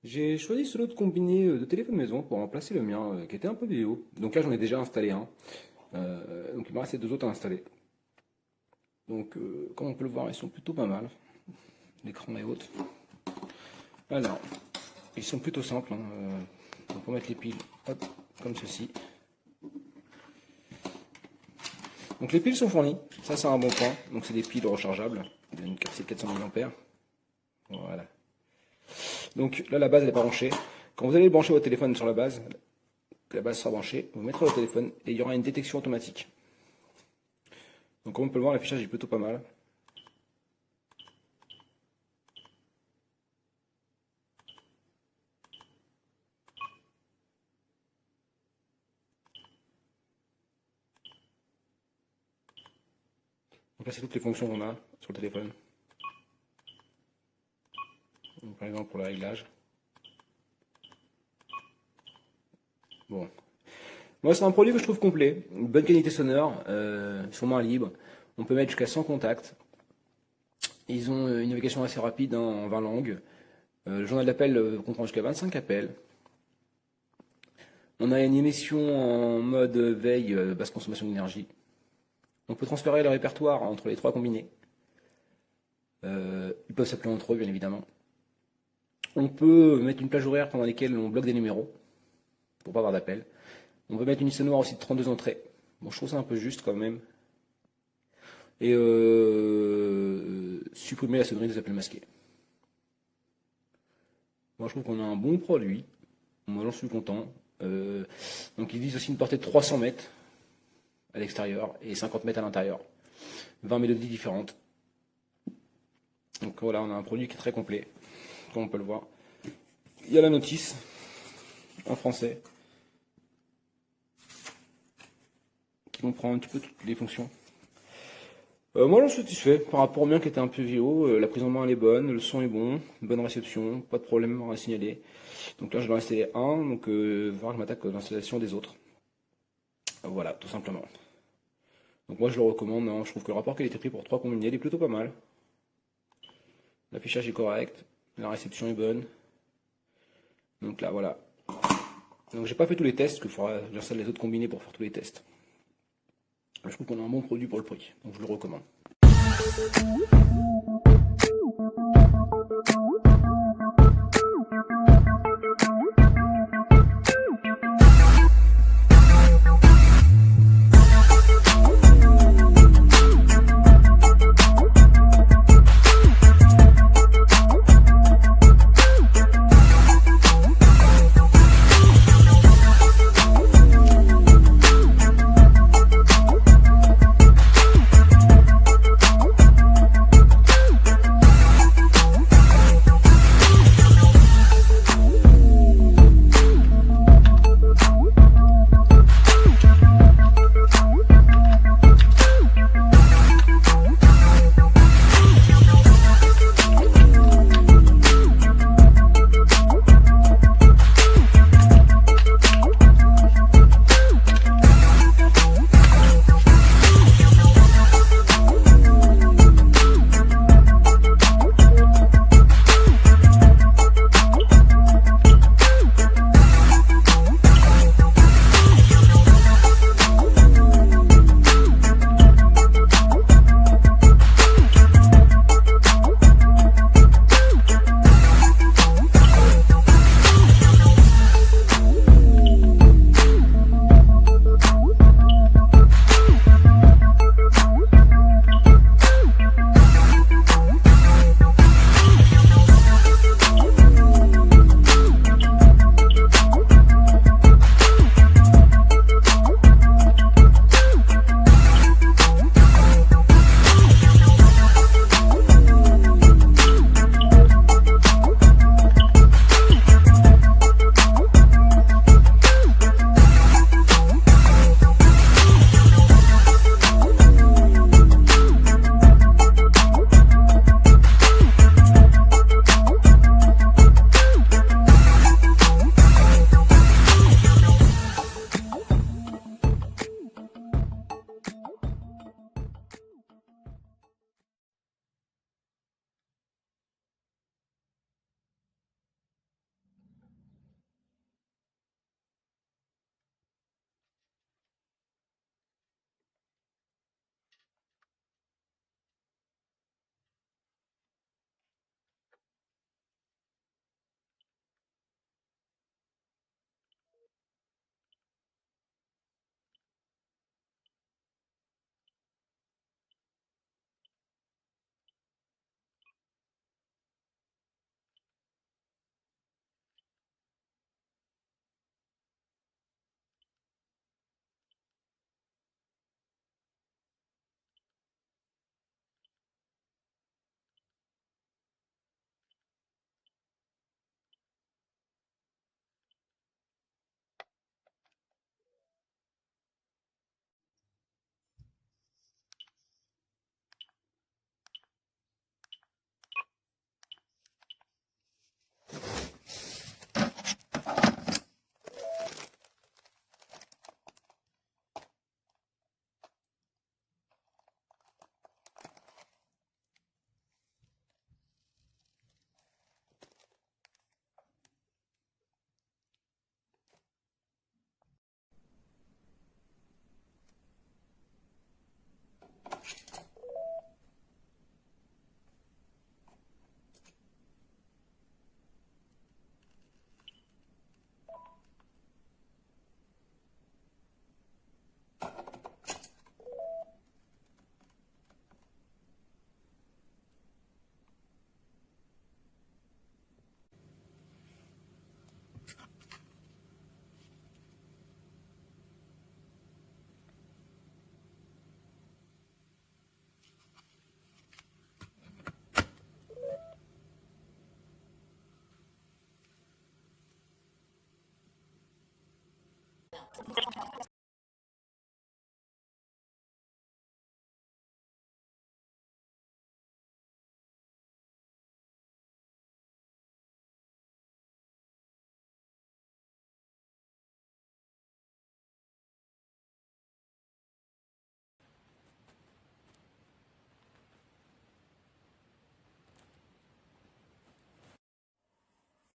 J'ai choisi ce lot de combiné de téléphone maison pour remplacer le mien qui était un peu vieillot. Donc là j'en ai déjà installé un. Donc il me restait deux autres à installer. Donc comme on peut le voir, ils sont plutôt pas mal. L'écran est haut. Alors, ils sont plutôt simples. Donc pour mettre les piles, hop, comme ceci. Donc les piles sont fournies, ça c'est un bon point. Donc c'est des piles rechargeables, une capacité de 400 mAh. Voilà. Donc là la base elle n'est pas branchée. Quand vous allez brancher votre téléphone sur la base, que la base sera branchée, vous mettrez votre téléphone et il y aura une détection automatique. Donc comme on peut le voir, l'affichage est plutôt pas mal. Donc là c'est toutes les fonctions qu'on a sur le téléphone. Donc, par exemple pour le réglage. Bon. Moi c'est un produit que je trouve complet, une bonne qualité sonore, sur main libre. On peut mettre jusqu'à 100 contacts. Ils ont une navigation assez rapide en 20 langues. Le journal d'appel comprend jusqu'à 25 appels. On a une émission en mode veille, basse consommation d'énergie. On peut transférer le répertoire entre les trois combinés. Ils peuvent s'appeler entre eux, bien évidemment. On peut mettre une plage horaire pendant laquelle on bloque des numéros, pour pas avoir d'appel. On peut mettre une liste noire aussi de 32 entrées. Bon, je trouve ça un peu juste quand même. Et supprimer la sonnerie des appels masqués. Moi, je trouve qu'on a un bon produit. Moi, j'en suis content. Donc, ils disent aussi une portée de 300 mètres à l'extérieur et 50 mètres à l'intérieur. 20 mélodies différentes. Donc voilà, on a un produit qui est très complet, comme on peut le voir. Il y a la notice en français qui comprend un petit peu toutes les fonctions. Moi, j'en suis satisfait par rapport au mien qui était un peu vieux. La prise en main elle est bonne, le son est bon, bonne réception, pas de problème à signaler. Donc là, je dois en installer un, donc voir que je m'attaque à l'installation des autres. Voilà, tout simplement. Donc moi, je le recommande. Hein. Je trouve que le rapport qualité-prix pour 3 combinés, il est plutôt pas mal. L'affichage est correct, la réception est bonne. Donc là, voilà. Donc j'ai pas fait tous les tests, que j'installe les autres combinés pour faire tous les tests. Je trouve qu'on a un bon produit pour le prix, donc je le recommande.